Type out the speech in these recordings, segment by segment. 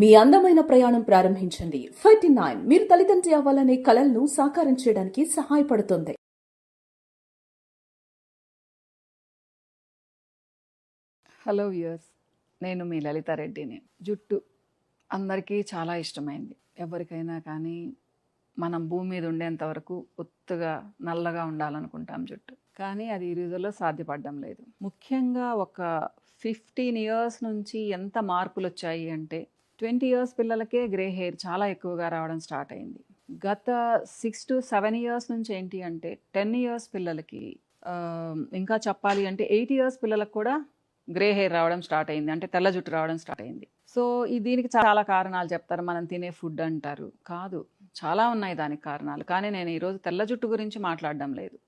మీ అందమైన ప్రయాణం ప్రారంభించండి. 39 మీరు తల్లిదండ్రి అవ్వాలనే కలలను సాకారం చేయడానికి సహాయపడుతుంది. హలో వ్యూయర్స్, నేను మీ లలితారెడ్డిని. జుట్టు అందరికీ చాలా ఇష్టమైంది. ఎవరికైనా కానీ మనం భూమి మీద ఉండేంత వరకు ఒత్తుగా నల్లగా ఉండాలనుకుంటాం జుట్టు. కానీ అది ఈ రోజుల్లో సాధ్యపడడం లేదు. ముఖ్యంగా ఒక 15 ఇయర్స్ నుంచి ఎంత మార్పులు వచ్చాయి అంటే 20 ఇయర్స్ పిల్లలకే గ్రే హెయిర్ చాలా ఎక్కువగా రావడం స్టార్ట్ అయింది. గత 6 to 7 ఇయర్స్ నుంచి ఏంటి అంటే 10 ఇయర్స్ పిల్లలకి, ఇంకా చెప్పాలి అంటే 8 ఇయర్స్ పిల్లలకు కూడా గ్రే హెయిర్ రావడం స్టార్ట్ అయింది, అంటే తెల్ల జుట్టు రావడం స్టార్ట్ అయింది. సో దీనికి చాలా కారణాలు చెప్తారు. మనం తినే ఫుడ్ అంటారు. కాదు, చాలా ఉన్నాయి దానికి కారణాలు. కానీ నేను ఈరోజు తెల్ల జుట్టు గురించి మాట్లాడడం లేదు.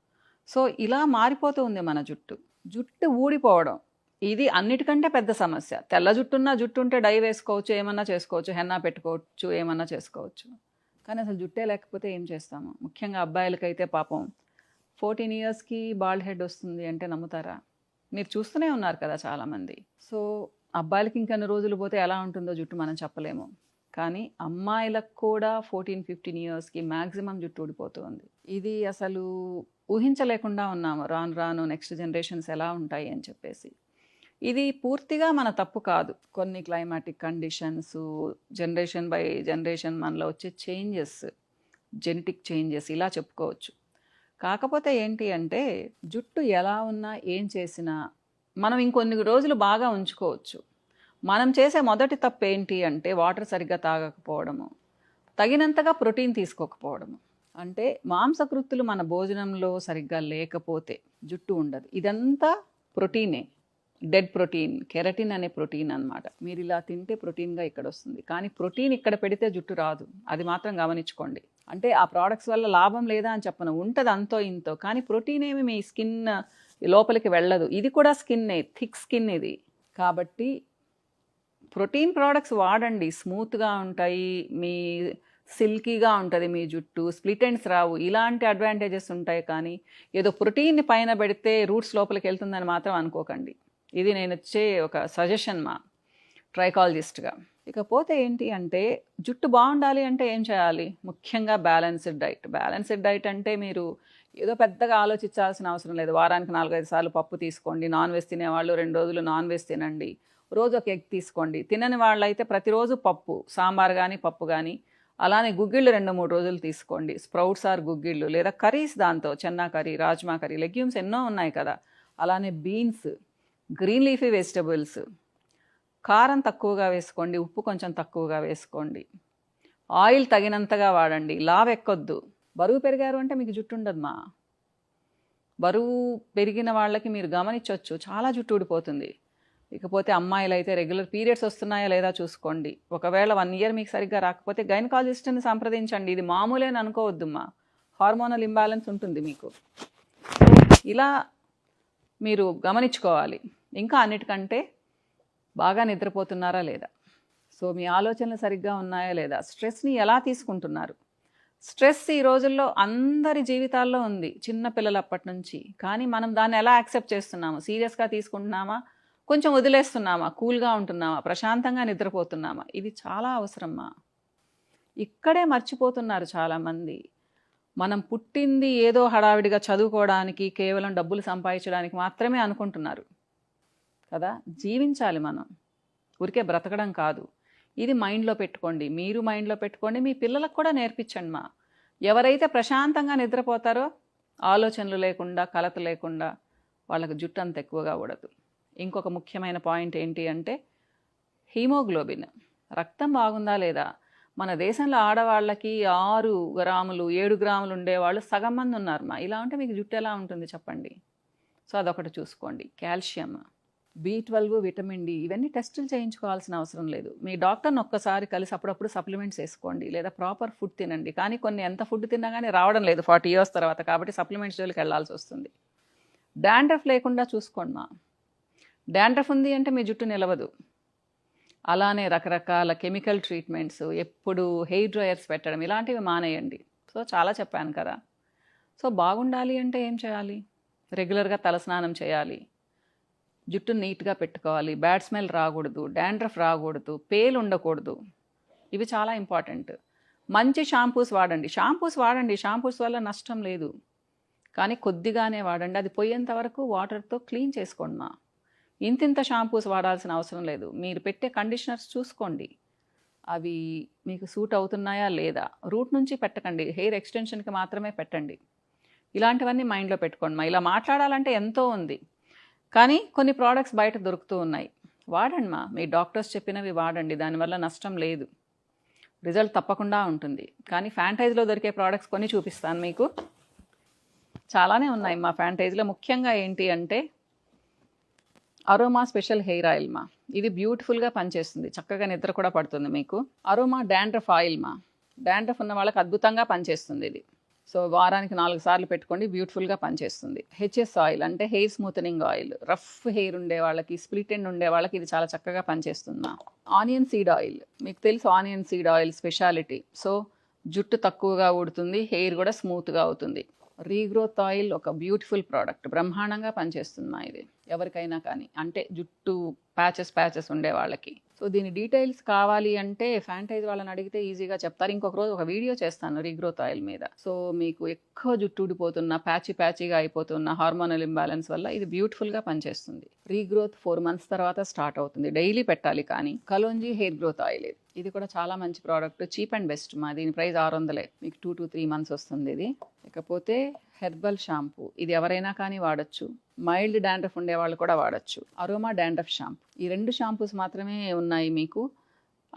సో ఇలా మారిపోతూ ఉంది మన జుట్టు ఊడిపోవడం. ఇది అన్నిటికంటే పెద్ద సమస్య. తెల్ల జుట్టు ఉంటే డై వేసుకోవచ్చు, ఏమన్నా చేసుకోవచ్చు, హెన్నా పెట్టుకోవచ్చు, ఏమన్నా చేసుకోవచ్చు. కానీ అసలు జుట్టే లేకపోతే ఏం చేస్తాము? ముఖ్యంగా అబ్బాయిలకైతే పాపం 14 ఇయర్స్కి బాల్డ్ హెడ్ వస్తుంది అంటే నమ్ముతారా? మీరు చూస్తూనే ఉన్నారు కదా చాలామంది. సో అబ్బాయిలకి ఇంకొన్ని రోజులు పోతే ఎలా ఉంటుందో జుట్టు మనం చెప్పలేము. కానీ అమ్మాయిలకు కూడా 14-15 ఇయర్స్కి మ్యాక్సిమం జుట్టు ఊడిపోతుంది. ఇది అసలు ఊహించలేకుండా ఉన్నాము. రాను రాను నెక్స్ట్ జనరేషన్స్ ఎలా ఉంటాయి అని చెప్పేసి. ఇది పూర్తిగా మన తప్పు కాదు. కొన్ని climatic conditions, generation by generation మనలో వచ్చే చేంజెస్, జెనెటిక్ చేంజెస్ ఇలా చెప్పుకోవచ్చు. కాకపోతే ఏంటి అంటే జుట్టు ఎలా ఉన్నా ఏం చేసినా మనం ఇంకొన్ని రోజులు బాగా ఉంచుకోవచ్చు. మనం చేసే మొదటి తప్పు ఏంటి అంటే వాటర్ సరిగ్గా తాగకపోవడము, తగినంతగా ప్రోటీన్ తీసుకోకపోవడము. అంటే మాంసకృత్తులు మన భోజనంలో సరిగ్గా లేకపోతే జుట్టు ఉండదు. ఇదంతా ప్రోటీనే, డెడ్ ప్రోటీన్, కెరటిన్ అనే ప్రోటీన్ అన్నమాట. మీరు ఇలా తింటే ప్రోటీన్గా ఇక్కడ వస్తుంది. కానీ ప్రోటీన్ ఇక్కడ పెడితే జుట్టు రాదు. అది మాత్రం గమనించుకోండి. అంటే ఆ ప్రోడక్ట్స్ వల్ల లాభం లేదా అని చెప్పను, ఉంటుంది అంతో ఇంతో. కానీ ప్రోటీన్ ఏమి మీ స్కిన్ లోపలికి వెళ్ళదు. ఇది కూడా స్కిన్నే, థిక్ స్కిన్ ఇది. కాబట్టి ప్రోటీన్ ప్రోడక్ట్స్ వాడండి. స్మూత్గా ఉంటాయి, మీ సిల్కీగా ఉంటుంది మీ జుట్టు, స్ప్లిట్ ఎండ్స్ రావు, ఇలాంటి అడ్వాంటేజెస్ ఉంటాయి. కానీ ఏదో ప్రోటీన్ని పైన పెడితే రూట్స్ లోపలికి వెళ్తుందని మాత్రం అనుకోకండి. ఇది నేను ఇచ్చే ఒక సజెషన్ మా ట్రైకాలజిస్ట్గా. ఇకపోతే ఏంటి అంటే జుట్టు బాగుండాలి అంటే ఏం చేయాలి? ముఖ్యంగా బ్యాలెన్స్డ్ డైట్. బ్యాలెన్స్డ్ డైట్ అంటే మీరు ఏదో పెద్దగా ఆలోచించాల్సిన అవసరం లేదు. వారానికి 4-5 సార్లు పప్పు తీసుకోండి. నాన్ వెజ్ తినేవాళ్ళు 2 రోజులు నాన్ వెజ్ తినండి. రోజు ఒక ఎగ్ తీసుకోండి. తినని వాళ్ళైతే ప్రతిరోజు పప్పు, సాంబార్ కానీ పప్పు కానీ, అలానే గుగ్గిళ్ళు 2-3 రోజులు తీసుకోండి. స్ప్రౌట్స్ ఆర్ గుగ్గిళ్ళు, లేదా కర్రీస్, దాంతో Chenna curry, rajma curry, legumes ఎన్నో ఉన్నాయి కదా. అలానే బీన్స్, గ్రీన్ లీఫీ వెజిటబుల్స్. కారం తక్కువగా వేసుకోండి, ఉప్పు కొంచెం తక్కువగా వేసుకోండి. ఆయిల్ తగినంతగా వాడండి. లావ్ ఎక్కొద్దు. బరువు పెరిగారు అంటే మీకు జుట్టు ఉండదు మా. బరువు పెరిగిన వాళ్ళకి మీరు గమనించవచ్చు, చాలా జుట్టు ఊడిపోతుంది. ఇకపోతే అమ్మాయిలు అయితే రెగ్యులర్ పీరియడ్స్ వస్తున్నాయా లేదా చూసుకోండి. ఒకవేళ 1 ఇయర్ మీకు సరిగ్గా రాకపోతే గైనకాలజిస్ట్ని సంప్రదించండి. ఇది మామూలేని అనుకోవద్దమ్మా, హార్మోనల్ ఇంబ్యాలెన్స్ ఉంటుంది మీకు. ఇలా మీరు గమనించుకోవాలి. ఇంకా అన్నిటికంటే బాగా నిద్రపోతున్నారా లేదా, సో మీ ఆలోచనలు సరిగ్గా ఉన్నాయా లేదా, స్ట్రెస్ని ఎలా తీసుకుంటున్నారు. స్ట్రెస్ ఈ రోజుల్లో అందరి జీవితాల్లో ఉంది, చిన్న పిల్లలప్పటి నుంచి. కానీ మనం దాన్ని ఎలా యాక్సెప్ట్ చేస్తున్నాము? సీరియస్గా తీసుకుంటున్నామా, కొంచెం వదిలేస్తున్నామా, కూల్గా ఉంటున్నామా, ప్రశాంతంగా నిద్రపోతున్నామా? ఇది చాలా అవసరమ్మా. ఇక్కడే మర్చిపోతున్నారు చాలామంది. మనం పుట్టింది ఏదో హడావిడిగా చదువుకోవడానికి, కేవలం డబ్బులు సంపాదించడానికి మాత్రమే అనుకుంటున్నారు కదా. జీవించాలి మనం, ఊరికే బ్రతకడం కాదు. ఇది మైండ్లో పెట్టుకోండి, మీరు మైండ్లో పెట్టుకోండి, మీ పిల్లలకు కూడా నేర్పించండి మా. ఎవరైతే ప్రశాంతంగా నిద్రపోతారో, ఆలోచనలు లేకుండా, కలత లేకుండా, వాళ్ళకి జుట్టు అంత ఎక్కువగా ఊడదు. ఇంకొక ముఖ్యమైన పాయింట్ ఏంటి అంటే హీమోగ్లోబిన్, రక్తం బాగుందా లేదా. మన దేశంలో ఆడవాళ్ళకి 6 గ్రాములు 7 గ్రాములు ఉండేవాళ్ళు సగం మంది ఉన్నారు మా. ఇలా ఉంటే మీకు జుట్టు ఎలా ఉంటుంది చెప్పండి? సో అదొకటి చూసుకోండి. కాల్షియం, B12, విటమిన్ డి, ఇవన్నీ టెస్టులు చేయించుకోవాల్సిన అవసరం లేదు. మీ డాక్టర్ని ఒక్కసారి కలిసి అప్పుడప్పుడు సప్లిమెంట్స్ వేసుకోండి, లేదా ప్రాపర్ ఫుడ్ తినండి. కానీ కొన్ని ఎంత ఫుడ్ తిన్నా కానీ రావడం లేదు 40 ఇయర్స్ తర్వాత, కాబట్టి సప్లిమెంట్స్ జోలికి వెళ్ళాల్సి వస్తుంది. డాండ్రఫ్ లేకుండా చూసుకోండి మా. డాండ్రఫ్ ఉంది అంటే మీ జుట్టు నిలవదు. అలానే రకరకాల కెమికల్ ట్రీట్మెంట్స్, ఎప్పుడు హెయిర్ డ్రయర్స్ పెట్టడం, ఇలాంటివి మానేయండి. సో చాలా చెప్పాను కదా. సో బాగుండాలి అంటే ఏం చేయాలి? రెగ్యులర్గా తలస్నానం చేయాలి. జుట్టు నీట్గా పెట్టుకోవాలి, బ్యాడ్ స్మెల్ రాకూడదు, డాండ్రఫ్ రాకూడదు, పేలు ఉండకూడదు. ఇవి చాలా ఇంపార్టెంట్. మంచి షాంపూస్ వాడండి. షాంపూస్ వల్ల నష్టం లేదు, కానీ కొద్దిగానే వాడండి. అది పోయేంత వరకు వాటర్తో క్లీన్ చేసుకోండి మా. ఇంతింత షాంపూస్ వాడాల్సిన అవసరం లేదు. మీరు పెట్టే కండిషనర్స్ చూసుకోండి, అవి మీకు సూట్ అవుతున్నాయా లేదా. రూట్ నుంచి పెట్టకండి, హెయిర్ ఎక్స్టెన్షన్కి మాత్రమే పెట్టండి. ఇలాంటివన్నీ మైండ్లో పెట్టుకోండి మా. ఇలా మాట్లాడాలంటే ఎంతో ఉంది, కానీ కొన్ని ప్రోడక్ట్స్ బయట దొరుకుతూ ఉన్నాయి. వాడండి మా, మీ డాక్టర్స్ చెప్పినవి వాడండి, దానివల్ల నష్టం లేదు, రిజల్ట్ తప్పకుండా ఉంటుంది. కానీ ఫ్యాంటైజ్లో దొరికే ప్రోడక్ట్స్ కొన్ని చూపిస్తాను మీకు. చాలానే ఉన్నాయి మా ఫ్యాంటైజ్లో. ముఖ్యంగా ఏంటి అంటే అరోమా స్పెషల్ హెయిర్ ఆయిల్ మా. ఇది బ్యూటిఫుల్గా పనిచేస్తుంది, చక్కగా నిద్ర కూడా పడుతుంది మీకు. అరోమా డాండ్రఫ్ ఆయిల్ మా. డాండ్రఫ్ ఉన్న వాళ్ళకి అద్భుతంగా పనిచేస్తుంది ఇది. సో వారానికి 4 సార్లు పెట్టుకోండి, బ్యూటిఫుల్గా పనిచేస్తుంది. హెచ్ఎస్ ఆయిల్ అంటే hair smoothening oil. Rough hair ఉండే వాళ్ళకి, స్ప్లిట్ ఎండ్ ఉండే వాళ్ళకి ఇది చాలా చక్కగా పనిచేస్తుంది మా. ఆనియన్ సీడ్ ఆయిల్, మీకు తెలుసు onion seed oil speciality. So జుట్టు తక్కువగా ఊడుతుంది, హెయిర్ కూడా స్మూత్గా అవుతుంది. రీగ్రోత్ ఆయిల్ ఒక బ్యూటిఫుల్ ప్రోడక్ట్, బ్రహ్మాండంగా పనిచేస్తుంది మా ఇది ఎవరికైనా కానీ, అంటే జుట్టు ప్యాచెస్ ఉండే వాళ్ళకి. సో దీని డీటెయిల్స్ కావాలి అంటే ఫ్యాంటైజ్ వాళ్ళని అడిగితే ఈజీగా చెప్తారు. ఇంకొక రోజు ఒక వీడియో చేస్తాను రీగ్రోత్ ఆయిల్ మీద. సో మీకు ఎక్కువ జుట్టు ఊడిపోతున్న, ప్యాచీగా అయిపోతున్న హార్మోనల్ ఇంబ్యాలెన్స్ వల్ల ఇది బ్యూటిఫుల్గా పనిచేస్తుంది. రీగ్రోత్ 4 months తర్వాత స్టార్ట్ అవుతుంది, డైలీ పెట్టాలి. కానీ కలోంజీ హెయిర్ గ్రోత్ ఆయిల్ ఇది కూడా చాలా మంచి ప్రోడక్ట్, చీప్ అండ్ బెస్ట్ మా. దీని ప్రైస్ 600, మీకు 2 to 3 months వస్తుంది ఇది. ఇకపోతే హెర్బల్ షాంపూ, ఇది ఎవరైనా కానీ వాడచ్చు, మైల్డ్ డాండ్రఫ్ ఉండే వాళ్ళు కూడా వాడచ్చు. అరోమా డాండ్రఫ్ షాంపూ, ఈ 2 షాంపూస్ మాత్రమే ఉన్నాయి మీకు.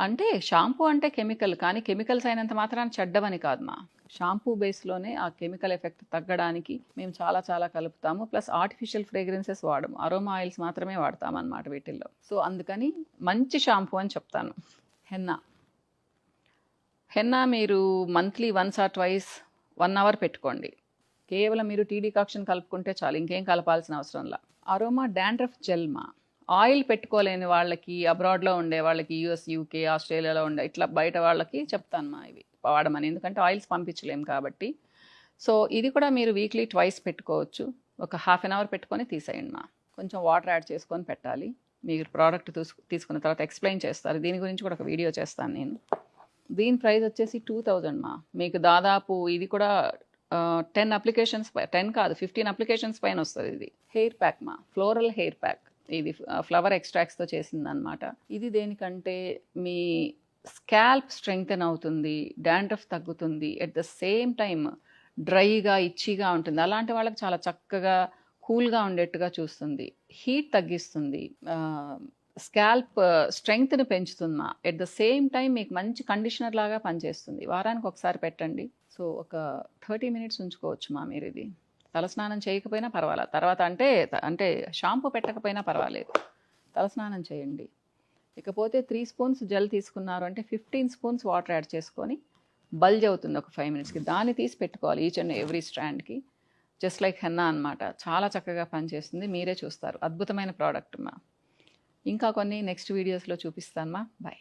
అంటే షాంపూ అంటే కెమికల్, కానీ కెమికల్స్ అయినంత మాత్రాన చెడ్డవని కాదు మా. షాంపూ బేస్లోనే ఆ కెమికల్ ఎఫెక్ట్ తగ్గడానికి మేము చాలా కలుపుతాము. ప్లస్ ఆర్టిఫిషియల్ ఫ్రేగ్రెన్సెస్ వాడము, అరోమా ఆయిల్స్ మాత్రమే వాడతాం అన్నమాట వీటిల్లో. సో అందుకని మంచి షాంపూ అని చెప్తాను. హెన్నా మీరు మంత్లీ 1 or 2 1 hour పెట్టుకోండి. కేవలం మీరు టీ డికాక్షన్ కలుపుకుంటే చాలు, ఇంకేం కలపాల్సిన అవసరంలా. అరోమా డాండ్రఫ్ జెల్ మా. ఆయిల్ పెట్టుకోలేని వాళ్ళకి, అబ్రాడ్లో ఉండే వాళ్ళకి, US, UK, ఆస్ట్రేలియాలో ఉండే ఇట్లా బయట వాళ్ళకి చెప్తాను మా ఇవి వాడమని, ఎందుకంటే ఆయిల్స్ పంపించలేము కాబట్టి. సో ఇది కూడా మీరు వీక్లీ 2 పెట్టుకోవచ్చు. ఒక 1/2 hour పెట్టుకొని తీసేయండి మా. కొంచెం వాటర్ యాడ్ చేసుకొని పెట్టాలి. మీరు ప్రోడక్ట్ తీసుకున్న తర్వాత ఎక్స్ప్లెయిన్ చేస్తారు, దీని గురించి కూడా ఒక వీడియో చేస్తాను నేను. దీని ప్రైస్ వచ్చేసి 2000 మా. మీకు దాదాపు ఇది కూడా 10 అప్లికేషన్స్, 10 కాదు 15 అప్లికేషన్స్ పైన వస్తుంది ఇది. హెయిర్ ప్యాక్ మా, ఫ్లోరల్ హెయిర్ ప్యాక్. ఇది ఫ్లవర్ ఎక్స్ట్రాక్ట్స్తో చేసిందనమాట. ఇది దేనికంటే మీ స్కాల్ప్ స్ట్రెంగ్తెన్ అవుతుంది, డాండ్రఫ్ తగ్గుతుంది, ఎట్ ద సేమ్ టైం డ్రైగా ఇచ్చిగా ఉంటుంది. అలాంటి వాళ్ళకి చాలా చక్కగా కూల్గా ఉండేట్టుగా చూస్తుంది, హీట్ తగ్గిస్తుంది, స్కాల్ప్ స్ట్రెంగ్త్ని పెంచుతుందా, ఎట్ ద సేమ్ టైం మీకు మంచి కండిషనర్ లాగా పనిచేస్తుంది. వారానికి ఒకసారి పెట్టండి. సో ఒక 30 minutes ఉంచుకోవచ్చు మా మీరు ఇది. తలస్నానం చేయకపోయినా పర్వాలేదు, తర్వాత అంటే షాంపూ పెట్టకపోయినా పర్వాలేదు, తలస్నానం చేయండి. ఇకపోతే 3 spoons జెల్ తీసుకున్నారు అంటే 15 spoons వాటర్ యాడ్ చేసుకొని బల్జ్ అవుతుంది ఒక 5 minutesకి. దాన్ని తీసి పెట్టుకోవాలి ఈచ్ అండ్ ఎవ్రీ స్ట్రాండ్కి, జస్ట్ లైక్ హెన్నా అనమాట. చాలా చక్కగా పనిచేస్తుంది, మీరే చూస్తారు. అద్భుతమైన ప్రోడక్ట్ మా. ఇంకా కొన్ని నెక్స్ట్ వీడియోస్లో చూపిస్తాను మా. బాయ్.